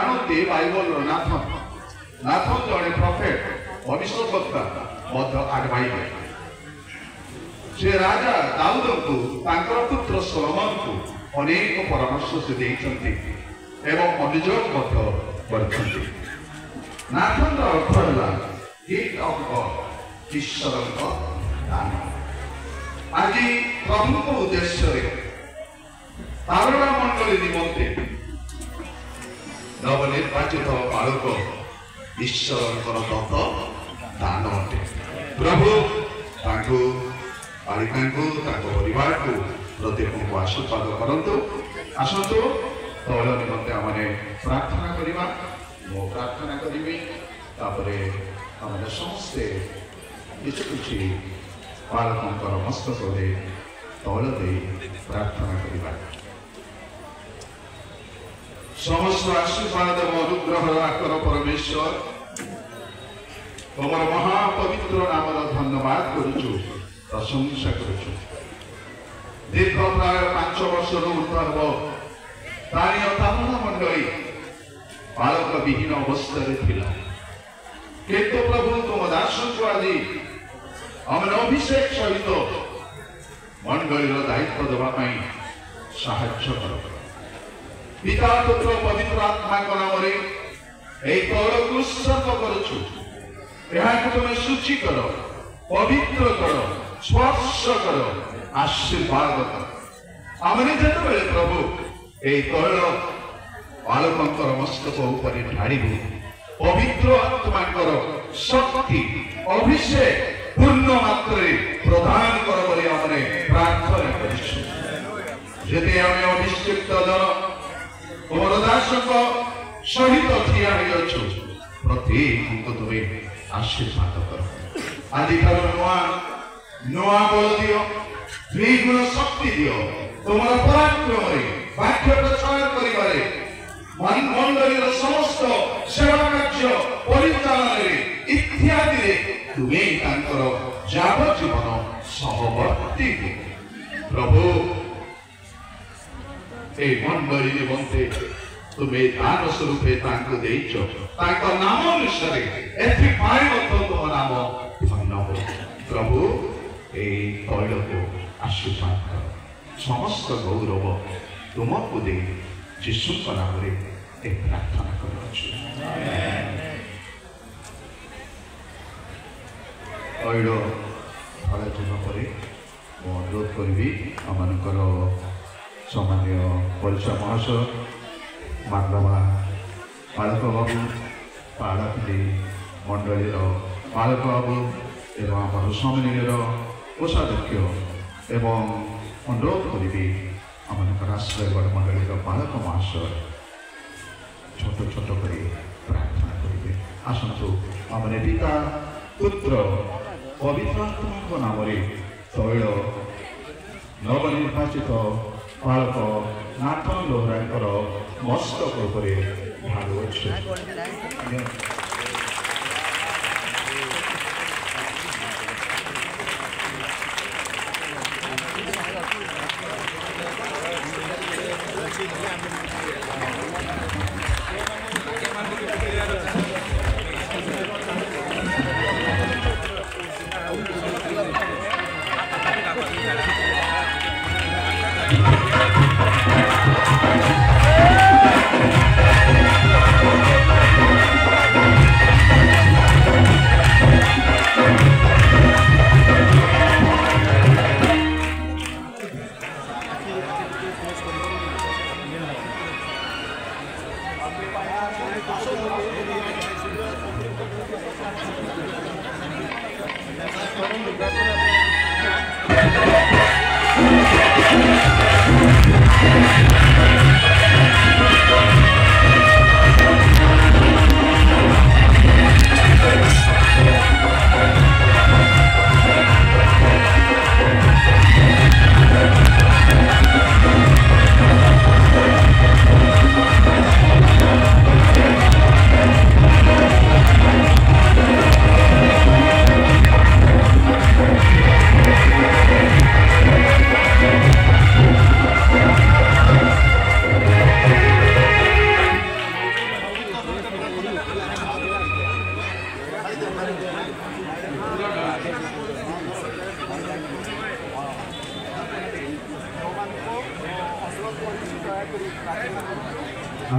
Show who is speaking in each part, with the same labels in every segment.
Speaker 1: जानते Bible Nathan जड़े prophet भविष्यवक्ता आगवाई से राजा दाऊद को पुत्र सोलोमन को अनेक परामर्श से देते एवं अनुयोग करते। नाथन अर्थ है गिफ्ट ऑफ गॉड, ईश्वर दान। आज प्रभु को उद्देश्य तारणा मंडली निमंते नवनिर्वाचित बालक ईश्वर दत्त दान अटे। प्रभु बालिका परिवार को प्रत्येक को आशीर्वाद करतु। आसतु तैल निमंते आम प्रार्थना करवा। मो प्रार्थना करी आम समस्ते किसी बालकर मस्तक तैल दे प्रार्थना करवा। समस्त आशीर्वाद अनुग्रह आकर परमेश्वर तुम महापवित्र नाम धन्यवाद करुचु, प्रशंसा करुचु। दीर्घ प्राय 5 वर्ष ऊर्ध हम प्राणीय तारणा मंडली बालक विहीन अवस्था किंतु प्रभु तुम दास को आज आम अभिषेक सहित मंडली दायित्व देवाई साहाय्य कर। पिता पुत्र पवित्र आत्मा नाम तैल को उत्सर्ग करुचु। तुम्हें शुचि कर, पवित्र कर, स्पर्श कर, आशीर्वाद कर। आमने जो प्रभु ये तैल बालकर मस्तक ऊपर ढाड़ू, पवित्र आत्मा शक्ति अभिषेक पूर्ण मात्रे प्रदान कर प्रार्थना करते। आम अभिषेक जन तुम दास सहित ठिया प्रत्येक तुम्हें आशीर्वाद कर। आदि नुआ बल दियो, द्विगुण शक्ति दियो। तुम पराक्रम वाक्य प्रचार कर मंडली समस्त सेवा कार्य परिचालन इत्यादि तुम्हें जावजीवन सहवर्ती। प्रभु ए मंडली निमंते तुम्हें दान स्वरूप नाम अनुसार तुम नाम धन्य हो। प्रभु ए तैल को आशीर्वाद कर। समस्त गौरव तुमको दे यीशु नाम प्रार्थना कर। तैल ढाला पर अनुरोध करी आमर सामान्य परिचय महाशय मानवा बालक बाबू पाड़ापी मंडली बालक बाबू एवं आम सामान्य कोषाध्यक्ष एवं अनुरोध करी आमर आश्रयगढ़ मंडली बालक महाशय छोट छोट कर प्रार्थना करेंगे। आसतु आम पिता पुत्र पवित्र आत्मा नाम तैल नवनिर्वाचित बालक नाथन लोहरांकर मस्तक उपरे ढालुअछि।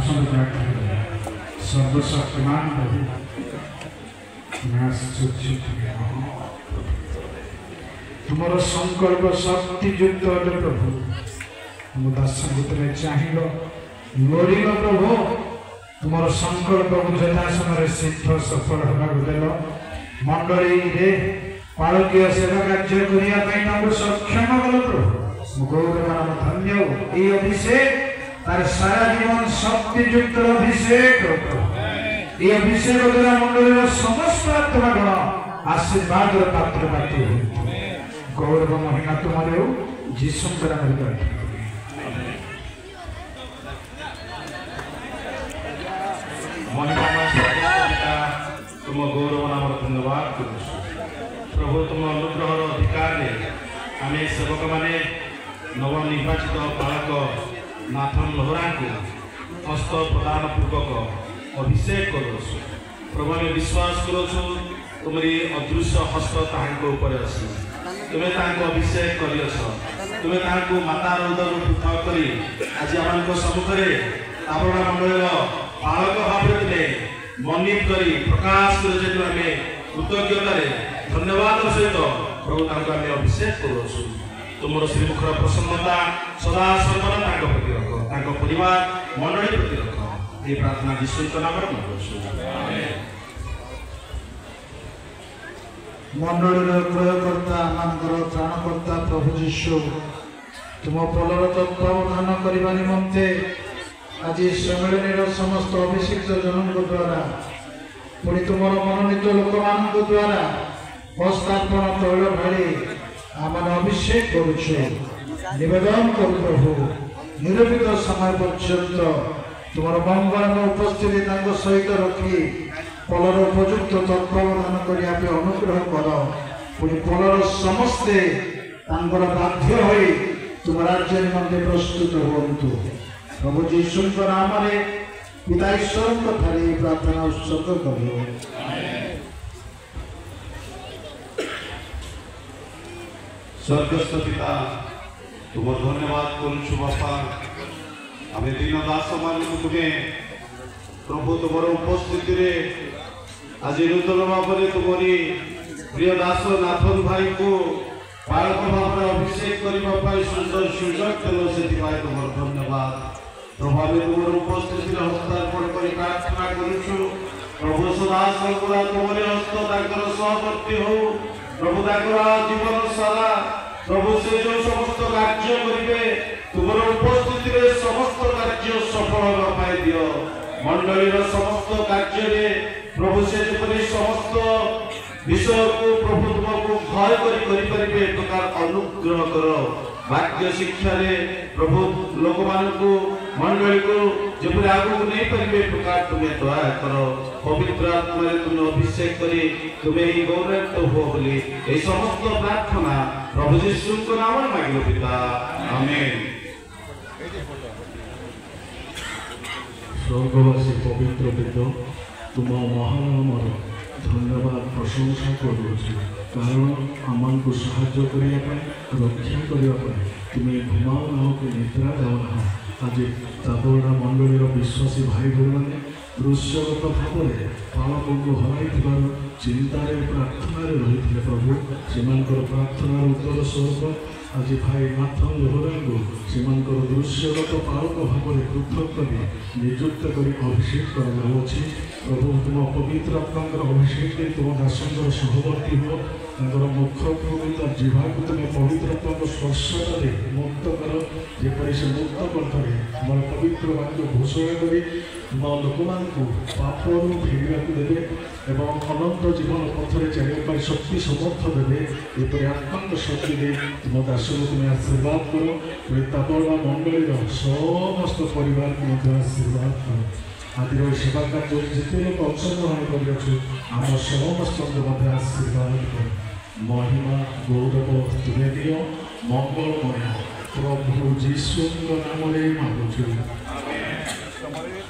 Speaker 2: आसन प्रार्थना सर्वशक्तिमान प्रभु तुमर संकल्प शक्तियुक्त अटे प्रभु तुम दास तुम चाहिल लोड़िल प्रभु तुमर संकल्प यथा समय सिद्ध सफल होगा देल मंडली पालकीय सेवा कार्य करने सक्षम कल प्रभु गौरव धन्य ये अभिषेक तार सारा जीवन शक्तियुक्त अभिषेक ये अभिषेक द्वारा मंडल समस्त आत्मागण आशीर्वाद पात्र पात्र गौरव महिमा तुम्हारे जीशुंकर
Speaker 1: तुम गौरव नाम धन्यवाद प्रभु तुम अनुग्रह अधिकार आम सेवक मैंने नवनिर्वाचित पालक नाथन लोहरा को हस्त प्रदान पूर्वक अभिषेक कर प्रभु आम विश्वास करूँ तुमरी अदृश्य हस्त तापर अच्छी तुम्हें अभिषेक कर तुम्हें माता उदर पृथक कर आज आम सम्मुखें ताबड़ा मंडल पालक भाव तुम्हें मनित कर प्रकाश कर आम कृतज्ञतार धन्यवाद सहित प्रभु आम अभिषेक करूँ तुम श्रीमुखर प्रसन्नता सदा सर्वदा प्रति रख परिवार मंडली प्रति रख ये प्रार्थना जीशु नाम
Speaker 2: मंडल प्रयोगकर्ता आमर त्राणकर्ता प्रभु जीशु तुम पलर तत्वावधान करने निमंते आज सम्मेलन समस्त अभिषिक्त जनों द्वारा पुणी तुम मनोनीत लोक मान द्वारा हस्तार्पण तैल ढाली आम अभिषेक करेदन कर प्रभु निरपित समय पर्यंत तुम मंगल उपस्थिति सहित रखी पलर उपयुक्त तत्वावधान करने अनुग्रह कर पुणी पलर समस्ते बाध्य हो तुम राज्य निमंते प्रस्तुत हूँ प्रभु जीशु नाम पिता ईश्वर ठारे प्रार्थना उत्सर्ग कर
Speaker 1: स्वर्गस्थ पिता तुम धन्यवाद करुछु बापा आम दीन दास मान तुम्हें प्रभु तुम उपस्थिति आज नूतन भाव में तुमरी प्रिय दास नाथन भाई को पालक भाव में अभिषेक करने सुंदर सुযোগ देल से तुम धन्यवाद प्रभु आम तुम उपस्थिति हस्तार्पण कर प्रार्थना करुछु प्रभु सदा सर्वदा तुमरे हस्त सहवर्ती हो प्रभु जीवन सारा प्रभु से जो समस्त कार्य करेंगे तुम उपस्थिति समस्त कार्य सफल होगा दियो मंडली समस्त कार्य प्रभु से समस्त विषय को प्रभु तुमको भय करें प्रकार अनुग्रह कर वाक्य शिक्षा प्रभु लोक मान मंडली को जब आगू नहीं पारे प्रकार तुम्हें दया कर पवित्र आत्मा तुम्हें अभिषेक कर तुम्हें गौरवित हो बोली समस्त प्रार्थना प्रभु जीशु नाम मांगल पिता आमेन।
Speaker 3: स्वर्गवासी पवित्र पिता तुम महानाम धन्यवाद प्रशंसा करुछु कारण आमको साहाय्य करने रक्षा करने तुम्हें घुमाओ ना कि निद्रा जाओ ना आज ताबड़ा मंडलीर विश्वासी भाई भाई मैंने दृश्यगत भाव में पालक को हर चिंतार प्रार्थना रही प्रभु से प्रार्थनार उत्तर स्वरूप आज भाई नाथन लोहरा को से दृश्यगत पालक भाव में पृथक कर नियुक्त कर अभिषेक कर प्रभु तुम पवित्र आत्मा अभिषेक तुम दासंकर सहवर्ती हो मुख पवित्र जीवा को तुम पवित्र आत्मा स्पर्शता मुक्त कर जेपरी से मुक्त करते तुम पवित्र वाक्य घोषणा कर तुम लोक मान पापरू फेरवा देवे एवं अनंत जीवन पथरे चलने शक्ति समर्थ देवे ये आत्मा शक्ति दे तुम दास को तुम आशीर्वाद कर ताबड़ा मंडली समस्त परिवार को आशीर्वाद कर आदि सेवा कार्य जिते लोग अंशग्रहण कर समस्त आशीर्वाद कर महिमा गौरव तुम्हें दियो मंगलमय प्रभु जीशु नाम मांगुछु।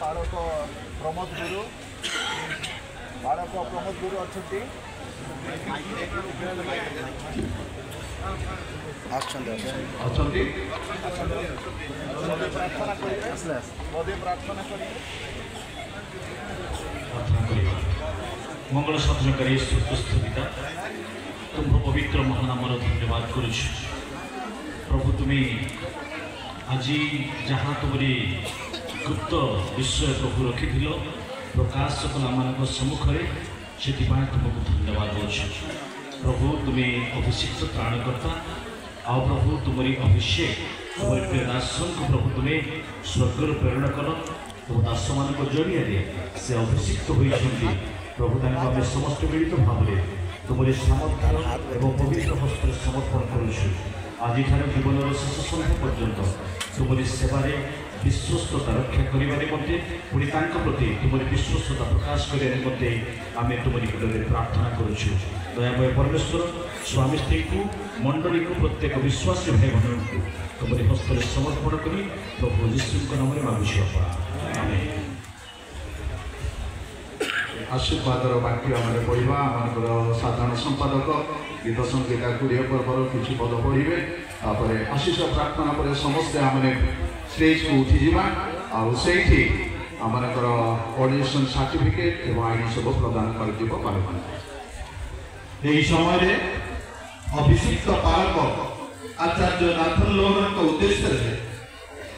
Speaker 4: पालक प्रमोद गुरु अच्छा
Speaker 1: ଅଛନ୍ତି
Speaker 3: प्रार्थना करिबा मंगल सत्रकारी स्तुतिता तुम पवित्र महानामर धन्यवाद करुछ प्रभु तुम्हें आज जहाँ तुमरी गुप्त विषय प्रभु रखिथिल प्रकाश कला सम्मुख से तुमको धन्यवाद दूँ प्रभु तुम्हें अभिषिक्त त्राणकर्ता आ प्रभु तुमरी अभिषेक तुम प्रिय दासन को प्रभु तुम्हें स्वर्गर प्रेरण कर तुम दास मान जरिए से अभिषिक्त होती प्रभु आम समस्त मिलित भाव में तुमरी सामर्थ्य एवं पवित्र हस्त समर्पण करुछु आज जीवन शेष संध्या पर्यंत तुमरी सेवारे विश्वस्तता रक्षा करने निमंते पुणी प्रति तुमरी विश्वस्तता प्रकाश करने निमंते आम तुमरी निकटरे प्रार्थना करुछु दयामय परमेश्वर स्वामी स्त्री को मंडली को प्रत्येक विश्वासी भाई बहन को तुमरी हस्त समर्पण कर प्रभु यीशु नाम मांगुछु आमेन।
Speaker 1: आशीर्वादर वाक्य आम पढ़ा आम साधारण संपादक गीत संगीता कोड़े पर्वर किसी पद पढ़े तापर आशीष प्रार्थना पर समस्ते आम स्टेज को उठीजा आठी आमर ऑडिशन सर्टिफिकेट एवं आईन सब प्रदान कर समय अभिषिक्त पालक आचार्य नाथन लोहर उद्देश्य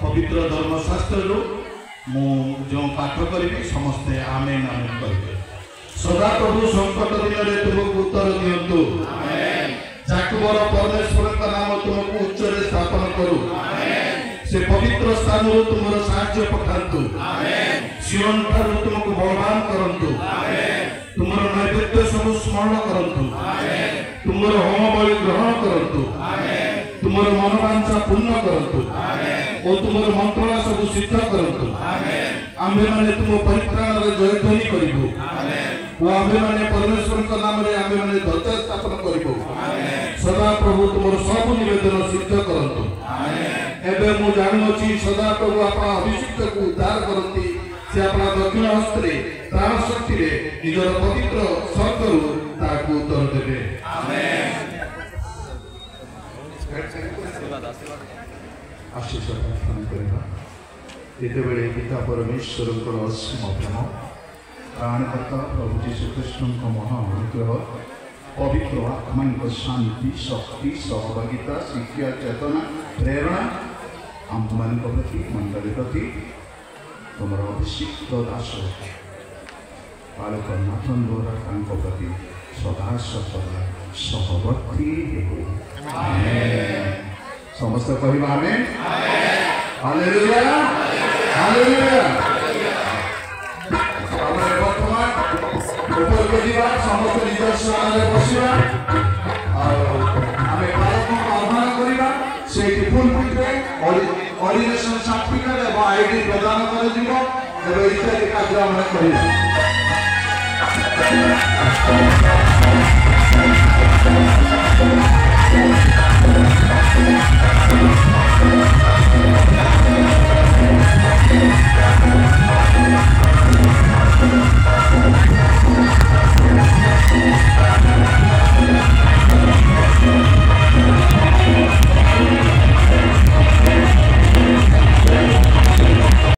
Speaker 1: पवित्र धर्मशास्त्र जो पाठ करी समस्ते आमेन आमेन करेंगे। सदा प्रभु संकट दिन में तुमको उत्तर दिंतु जाकुबर परमेश्वर का नाम तुमको उच्च स्थापन करू से पवित्र स्थान तुम साहाय्य पठातु सियोन ठारू तुमको बलवान करंतु तुम नैवेद्य सब स्मरण करंतु तुम होम बलि ग्रहण करंतु तुम मनोवांछा पूर्ण करंतु और तुम मंत्रणा सब सिद्ध करंतु आम्भे माने तुम परित्राण जयध्वनि करिबो ओ आम्भे माने परमेश्वर का नाम रे आम्भे माने ध्वजा स्थापन करिबो सदा प्रभु तुम सब निवेदन सिद्ध करंतु एबे मु जानुछि सदा प्रभु आपा अभिषिक्त को उद्धार करंती से अपना दक्षिण हस्ते प्राण शक्ति रे निजर पवित्र शब्दरु ताकू उत्तर देबे आमेन। आशीष प्रार्थना करवा ये पिता परमेश्वर असीम प्रेम प्राणकर्ता प्रभु जीशु कृष्ण महानुग्रह पवित्र आत्मा शांति शक्ति सहभागिता शिक्षा चेतना प्रेरणा आम मान प्रति मंडली प्रति तुम अभिषिक्त दास बालक नाथन लोहरा प्रति सदा सदा सहवर्ती समस्त कहवा आमेन हालेलुया हालेलुया। वर्तमान ऊपर को जीवा समस्त निज स्थान रे बसिबा आमे बालक आह्वान करिबा सेठी पुलपिट रे ऑर्डिनेशन सर्टिफिकेट एवं आईडी प्रदान कर दिबो एवं इत्यादि कार्य हम करिबा।